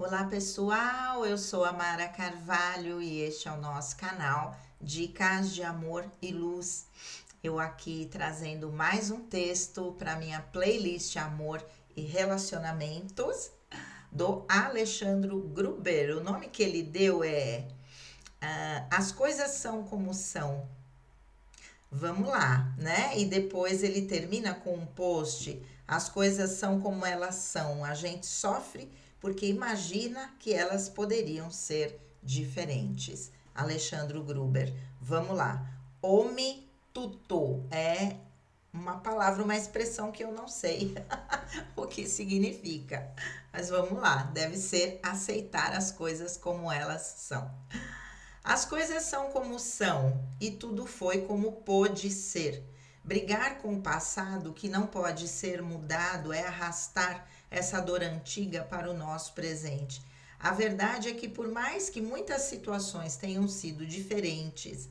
Olá pessoal, eu sou a Mara Carvalho e este é o nosso canal Dicas de Amor e Luz. Eu aqui trazendo mais um texto para minha playlist Amor e Relacionamentos do Alexandre Gruber. O nome que ele deu é As Coisas São Como São. Vamos lá, né? E depois ele termina com um post: as coisas são como elas são, a gente sofre porque imagina que elas poderiam ser diferentes. Alexandre Gruber. Vamos lá. Omituto é uma palavra, uma expressão que eu não sei o que significa. Mas vamos lá, deve ser aceitar as coisas como elas são. As coisas são como são e tudo foi como pôde ser. Brigar com o passado que não pode ser mudado é arrastar essa dor antiga para o nosso presente. A verdade é que, por mais que muitas situações tenham sido diferentes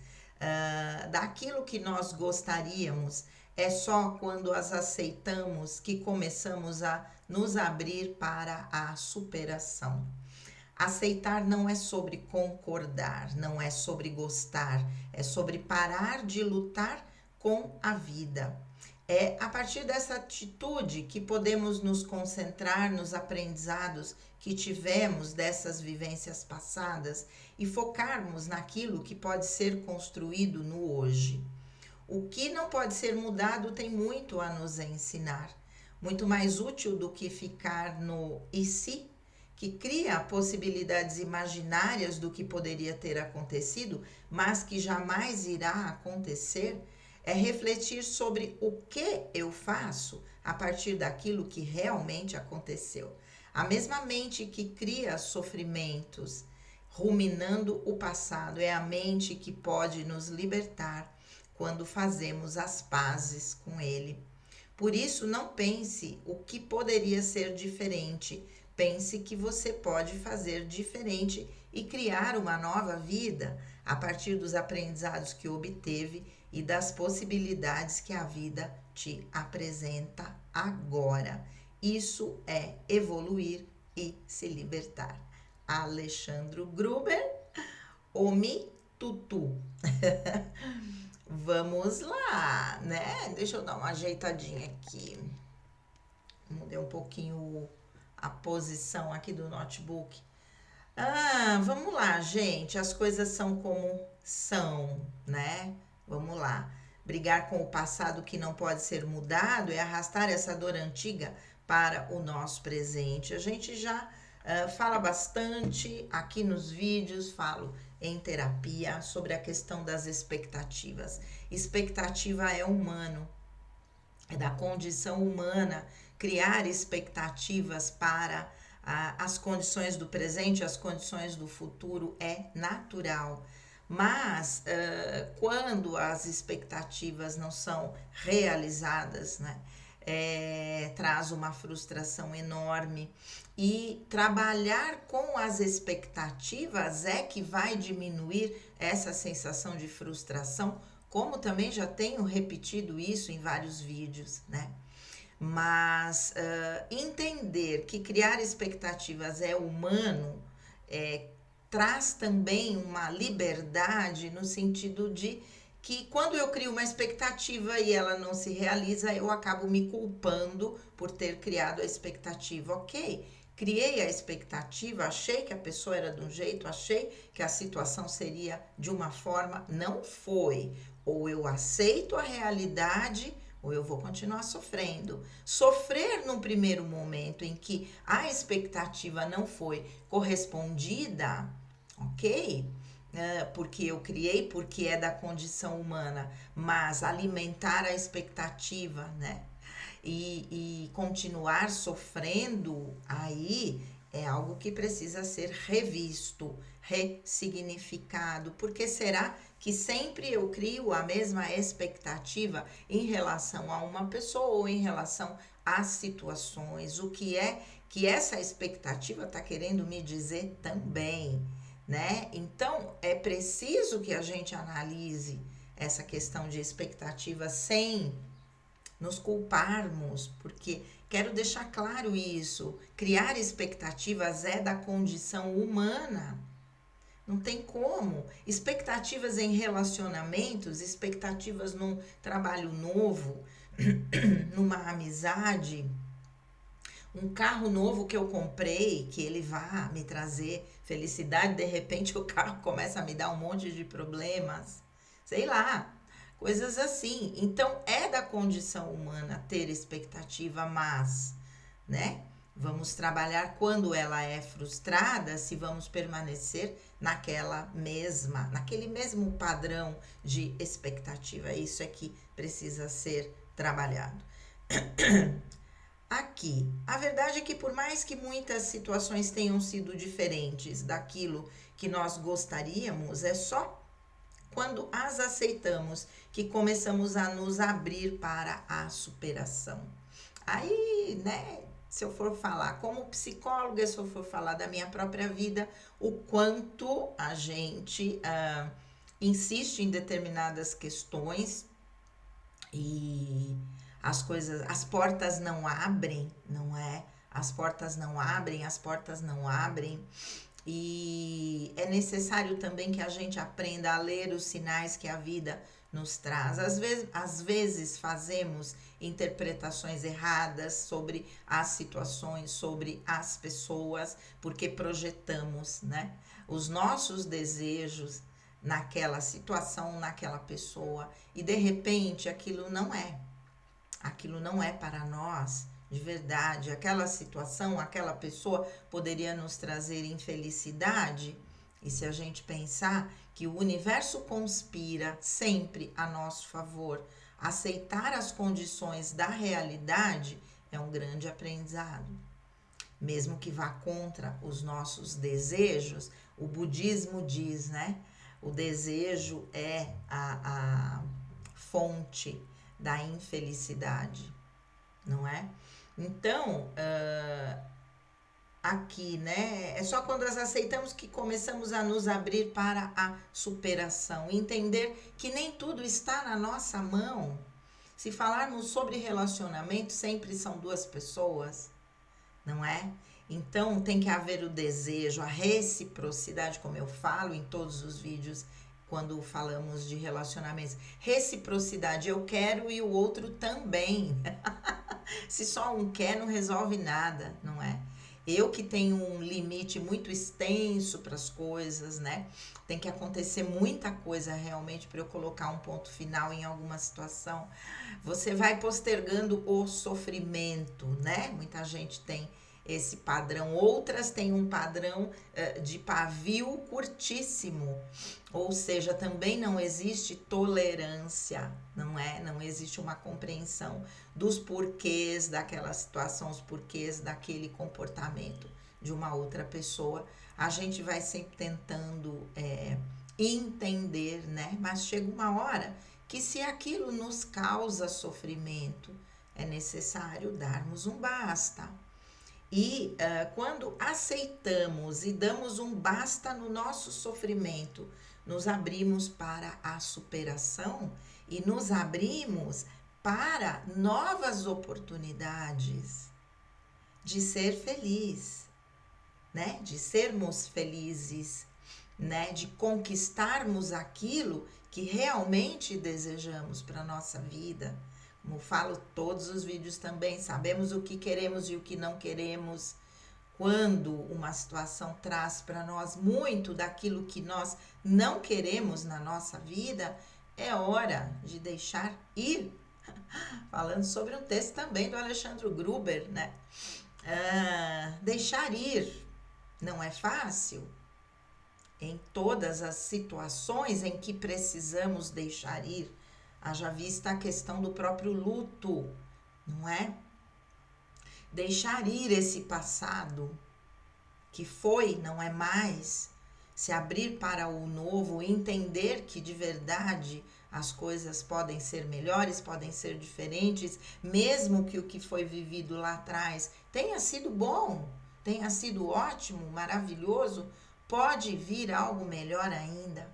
daquilo que nós gostaríamos, é só quando as aceitamos que começamos a nos abrir para a superação. Aceitar não é sobre concordar, não é sobre gostar, é sobre parar de lutar com a vida. É a partir dessa atitude que podemos nos concentrar nos aprendizados que tivemos dessas vivências passadas e focarmos naquilo que pode ser construído no hoje. O que não pode ser mudado tem muito a nos ensinar. Muito mais útil do que ficar no e se, que cria possibilidades imaginárias do que poderia ter acontecido, mas que jamais irá acontecer, é refletir sobre o que eu faço a partir daquilo que realmente aconteceu. A mesma mente que cria sofrimentos, ruminando o passado, é a mente que pode nos libertar quando fazemos as pazes com ele. Por isso, não pense o que poderia ser diferente. Pense que você pode fazer diferente e criar uma nova vida a partir dos aprendizados que obteve e das possibilidades que a vida te apresenta agora. Isso é evoluir e se libertar. Alexandre Gruber, Omi Tutu. Vamos lá, né? Deixa eu dar uma ajeitadinha aqui. Mudei um pouquinho a posição aqui do notebook. Vamos lá, gente. As coisas são como são, né? Vamos lá. Brigar com o passado que não pode ser mudado é arrastar essa dor antiga para o nosso presente. A gente já fala bastante aqui nos vídeos, falo em terapia sobre a questão das expectativas. Expectativa é humano, é da condição humana criar expectativas para as condições do presente, as condições do futuro é natural. Mas quando as expectativas não são realizadas, né, traz uma frustração enorme. E trabalhar com as expectativas é que vai diminuir essa sensação de frustração, como também já tenho repetido isso em vários vídeos, né? Mas entender que criar expectativas é humano traz também uma liberdade no sentido de que quando eu crio uma expectativa e ela não se realiza, eu acabo me culpando por ter criado a expectativa. Ok, criei a expectativa, achei que a pessoa era de um jeito, achei que a situação seria de uma forma, não foi. Ou eu aceito a realidade ou eu vou continuar sofrendo. Sofrer num primeiro momento em que a expectativa não foi correspondida, ok? Porque eu criei, porque é da condição humana, mas alimentar a expectativa, né? E continuar sofrendo, aí é algo que precisa ser revisto, ressignificado. Porque será que sempre eu crio a mesma expectativa em relação a uma pessoa ou em relação às situações? O que é que essa expectativa está querendo me dizer também, né? Então, é preciso que a gente analise essa questão de expectativa sem nos culparmos, porque Quero deixar claro isso. Criar expectativas é da condição humana. Não tem como. Expectativas em relacionamentos, expectativas num trabalho novo, numa amizade, um carro novo que eu comprei, que ele vá me trazer felicidade, de repente o carro começa a me dar um monte de problemas. Sei lá, coisas assim. Então é da condição humana ter expectativa, mas, né? Vamos trabalhar quando ela é frustrada, se vamos permanecer naquele mesmo padrão de expectativa. Isso é que precisa ser trabalhado. Aqui, a verdade é que por mais que muitas situações tenham sido diferentes daquilo que nós gostaríamos, é só quando as aceitamos que começamos a nos abrir para a superação. Aí, né, se eu for falar como psicóloga, se eu for falar da minha própria vida, o quanto a gente insiste em determinadas questões e as portas não abrem, não é? As portas não abrem, as portas não abrem. E é necessário também que a gente aprenda a ler os sinais que a vida nos traz. Às vezes fazemos interpretações erradas sobre as situações, sobre as pessoas, porque projetamos, né, os nossos desejos naquela situação, naquela pessoa, e de repente aquilo não é para nós. De verdade, aquela situação, aquela pessoa poderia nos trazer infelicidade. E se a gente pensar que o universo conspira sempre a nosso favor, aceitar as condições da realidade é um grande aprendizado. Mesmo que vá contra os nossos desejos, o budismo diz, né? O desejo é a fonte da infelicidade, não é? Então, aqui, né? É só quando as aceitamos que começamos a nos abrir para a superação. Entender que nem tudo está na nossa mão. Se falarmos sobre relacionamento, sempre são duas pessoas, não é? Então tem que haver o desejo, a reciprocidade, como eu falo em todos os vídeos quando falamos de relacionamentos. Reciprocidade, eu quero e o outro também. Se só um quer, não resolve nada, não é? Eu que tenho um limite muito extenso para as coisas, né? Tem que acontecer muita coisa realmente para eu colocar um ponto final em alguma situação. Você vai postergando o sofrimento, né? Muita gente tem esse padrão, outras têm um padrão de pavio curtíssimo, ou seja, também não existe tolerância, não é? Não existe uma compreensão dos porquês daquela situação, os porquês daquele comportamento de uma outra pessoa. A gente vai sempre tentando entender, né? Mas chega uma hora que se aquilo nos causa sofrimento, é necessário darmos um basta. E quando aceitamos e damos um basta no nosso sofrimento, nos abrimos para a superação e nos abrimos para novas oportunidades de ser feliz, né? De sermos felizes, né? De conquistarmos aquilo que realmente desejamos para a nossa vida. Como falo todos os vídeos também, sabemos o que queremos e o que não queremos. Quando uma situação traz para nós muito daquilo que nós não queremos na nossa vida, é hora de deixar ir. Falando sobre um texto também do Alexandre Gruber, né? Deixar ir não é fácil. Em todas as situações em que precisamos deixar ir, haja vista a questão do próprio luto, não é? Deixar ir esse passado que foi, não é mais, se abrir para o novo, entender que de verdade as coisas podem ser melhores, podem ser diferentes, mesmo que o que foi vivido lá atrás tenha sido bom, tenha sido ótimo, maravilhoso, pode vir algo melhor ainda.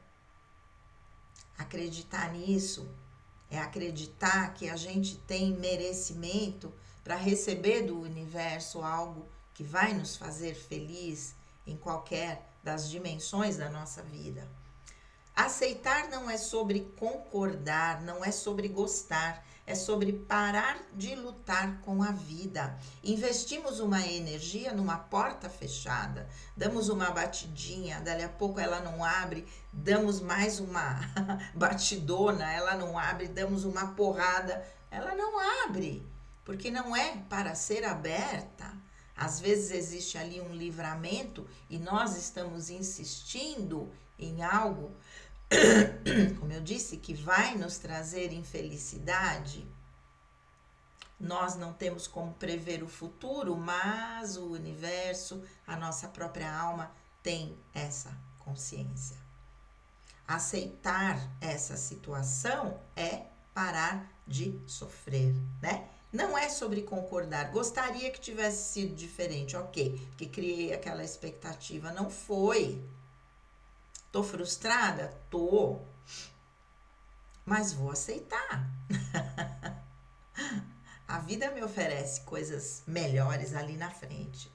Acreditar nisso é acreditar que a gente tem merecimento para receber do universo algo que vai nos fazer feliz em qualquer das dimensões da nossa vida. Aceitar não é sobre concordar, não é sobre gostar, é sobre parar de lutar com a vida. Investimos uma energia numa porta fechada, damos uma batidinha, dali a pouco ela não abre, damos mais uma batidona, ela não abre, damos uma porrada, ela não abre, porque não é para ser aberta. Às vezes existe ali um livramento e nós estamos insistindo em algo, como eu disse, que vai nos trazer infelicidade. Nós não temos como prever o futuro, mas o universo, a nossa própria alma tem essa consciência. Aceitar essa situação é parar de sofrer, né? Não é sobre concordar. Gostaria que tivesse sido diferente, ok, que criei aquela expectativa. Não foi. Tô frustrada? Tô. Mas vou aceitar. A vida me oferece coisas melhores ali na frente.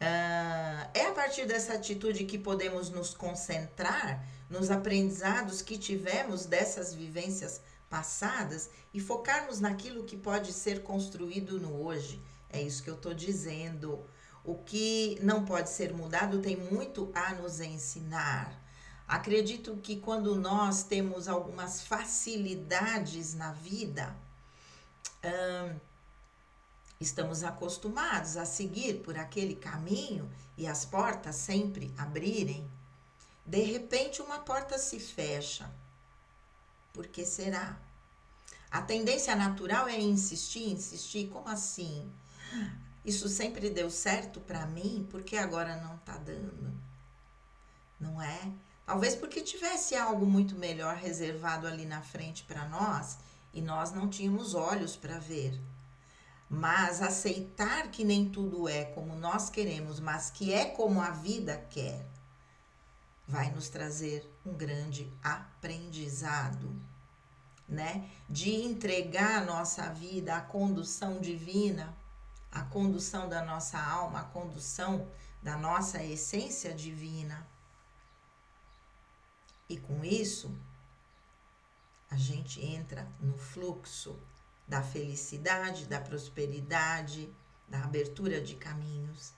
É a partir dessa atitude que podemos nos concentrar nos aprendizados que tivemos dessas vivências passadas e focarmos naquilo que pode ser construído no hoje. É isso que eu estou dizendo. O que não pode ser mudado tem muito a nos ensinar. Acredito que quando nós temos algumas facilidades na vida, estamos acostumados a seguir por aquele caminho e as portas sempre abrirem. De repente, uma porta se fecha. Por que será? A tendência natural é insistir, insistir. Como assim? Isso sempre deu certo para mim, por que agora não está dando? Não é? Talvez porque tivesse algo muito melhor reservado ali na frente para nós e nós não tínhamos olhos para ver. Mas aceitar que nem tudo é como nós queremos, mas que é como a vida quer, vai nos trazer um grande aprendizado, né? De entregar a nossa vida à condução divina, à condução da nossa alma, à condução da nossa essência divina. E com isso, a gente entra no fluxo da felicidade, da prosperidade, da abertura de caminhos.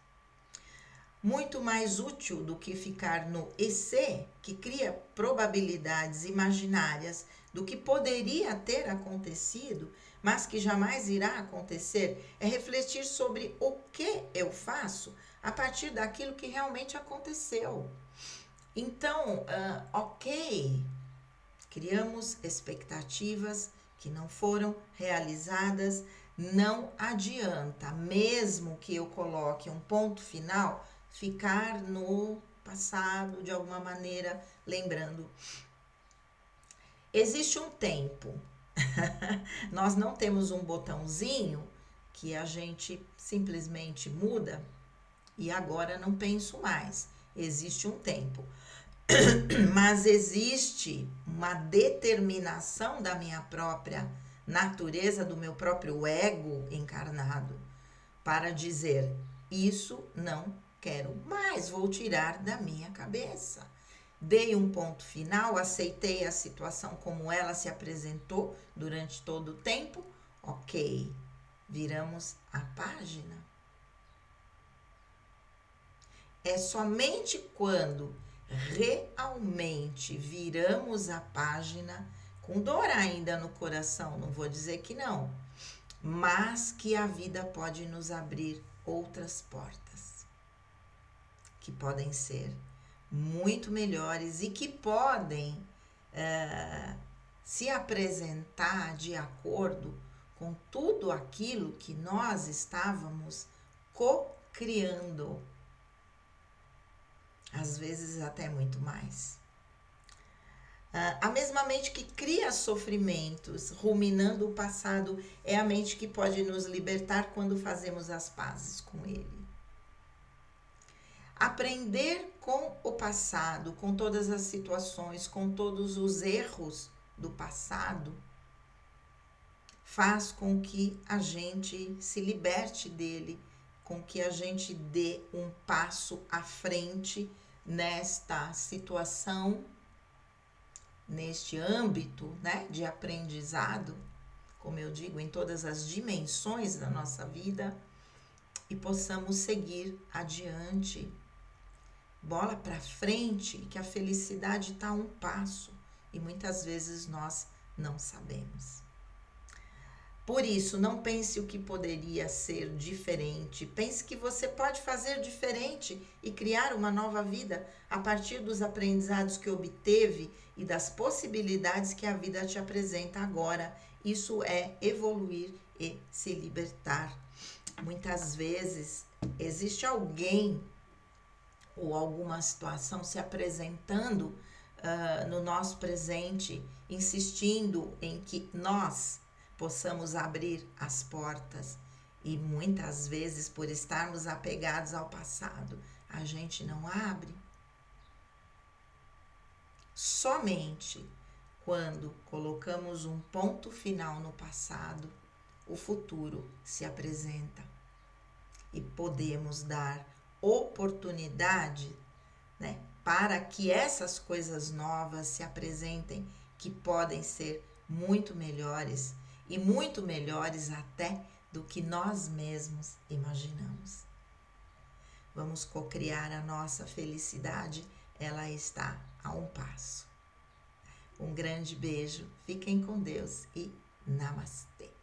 Muito mais útil do que ficar no EC, que cria probabilidades imaginárias do que poderia ter acontecido, mas que jamais irá acontecer, é refletir sobre o que eu faço a partir daquilo que realmente aconteceu. Então, ok, criamos expectativas que não foram realizadas, não adianta, mesmo que eu coloque um ponto final, ficar no passado de alguma maneira, lembrando. Existe um tempo, nós não temos um botãozinho que a gente simplesmente muda e agora não penso mais. Existe um tempo. Mas existe uma determinação da minha própria natureza, do meu próprio ego encarnado, para dizer: isso não quero mais, vou tirar da minha cabeça. Dei um ponto final, aceitei a situação como ela se apresentou durante todo o tempo, ok, viramos a página. É somente quando realmente viramos a página, com dor ainda no coração, não vou dizer que não, mas que a vida pode nos abrir outras portas, que podem ser muito melhores e que podem se apresentar de acordo com tudo aquilo que nós estávamos co-criando. Às vezes até muito mais. A mesma mente que cria sofrimentos, ruminando o passado, é a mente que pode nos libertar quando fazemos as pazes com ele. Aprender com o passado, com todas as situações, com todos os erros do passado, faz com que a gente se liberte dele, com que a gente dê um passo à frente nesta situação, neste âmbito, né, de aprendizado, como eu digo, em todas as dimensões da nossa vida, e possamos seguir adiante, bola para frente, que a felicidade está a um passo e muitas vezes nós não sabemos. Por isso, não pense o que poderia ser diferente. Pense que você pode fazer diferente e criar uma nova vida a partir dos aprendizados que obteve e das possibilidades que a vida te apresenta agora. Isso é evoluir e se libertar. Muitas vezes existe alguém ou alguma situação se apresentando no nosso presente, insistindo em que nós possamos abrir as portas, e muitas vezes, por estarmos apegados ao passado, a gente não abre. Somente quando colocamos um ponto final no passado, o futuro se apresenta e podemos dar oportunidade, né, para que essas coisas novas se apresentem, que podem ser muito melhores e muito melhores até do que nós mesmos imaginamos. Vamos cocriar a nossa felicidade, ela está a um passo. Um grande beijo, fiquem com Deus e namastê.